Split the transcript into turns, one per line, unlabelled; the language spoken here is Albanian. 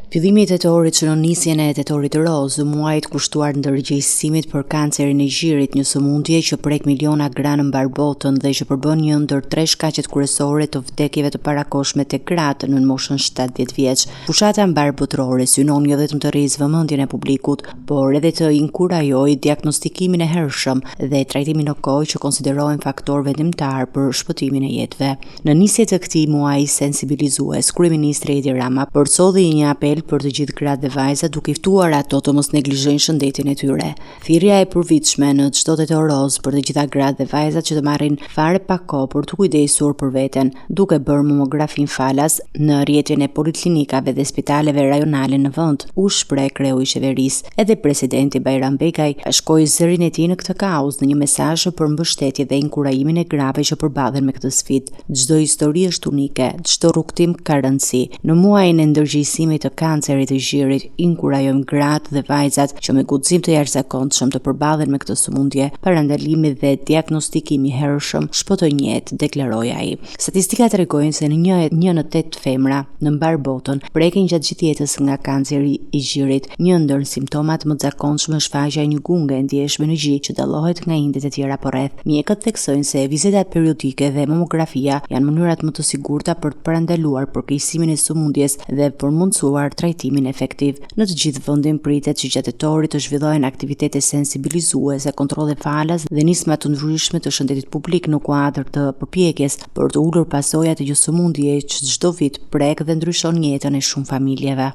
Fillimi i tetorit që në nisjen e tetorit roz, muajit kushtuar ndërgjegjësimit për kancerin e gjirit, një sëmundje që prek miliona gra në mbar botën dhe që përbën një ndër 3 shkaqet kryesore të vdekjeve të parakoshme tek gratë në moshën 70 vjeç. Fushata mbar botërore synon jo vetëm të rrizë vëmendjen e publikut, por edhe të inkurajojë diagnostikimin e hershëm dhe trajtimin në kohë që konsiderohen faktor vendimtar për shpëtimin e jetëve. Në nisje të këtij muaji sensibilizues, kryeministri Edi Rama përcolli një apel për të gjithë gratë dhe vajzat, duke i ftuar ato të mos neglizhojnë shëndetin e tyre. Thirrja e përvitshme në çdo tetor roz për të gjitha gratë dhe vajzat që të marrin fare pak kohë për të kujdesur për veten, duke bërë mamografin falas në rrjetin e poliklinikave dhe spitaleve rajonale në vend, u shpreh kreu i qeverisë. Edhe presidenti Bajram Begaj shkoi zërin e tij në këtë kauzë në një mesazh për mbështetje dhe inkurajimin e grave që përballen me këtë sfidë. Çdo histori është unike, çdo rrugtim ka rëndësi. Në muajin e ndërgjegjësimit të kancerit të gjirit, inkurajojmë gratë dhe vajzat që me guxim të jashtëzakonshëm të përballen me këtë sëmundje, parandalimi dhe diagnostikimi i hershëm shpëtojnë jetë, deklaroi ai. Statistikat tregojnë se në 1 në 8 femra në mbar botën prekin gjatë gjithë jetës nga kanceri i gjirit. Një ndër simptomat më të zakonshëm është faqja e një gunge e ndjeshme në gjit që dallohet nga indet e tjera rreth. Mjekët theksojnë se vizitat periodike dhe mamografia janë mënyrat më të sigurta për të parandaluar përkeqësimin e sëmundjes dhe për mundësuar trajtimin efektiv. Në të gjithë vendin pritet që gjatë tetorit të zhvillohen aktivitete sensibilizuese, kontrolle falas dhe nisma të ndryshme të shëndetit publik në kuadër të përpjekjes për të ulur pasojat e një sëmundjeje që çdo vit prek dhe ndryshon jetën e shumë familjeve.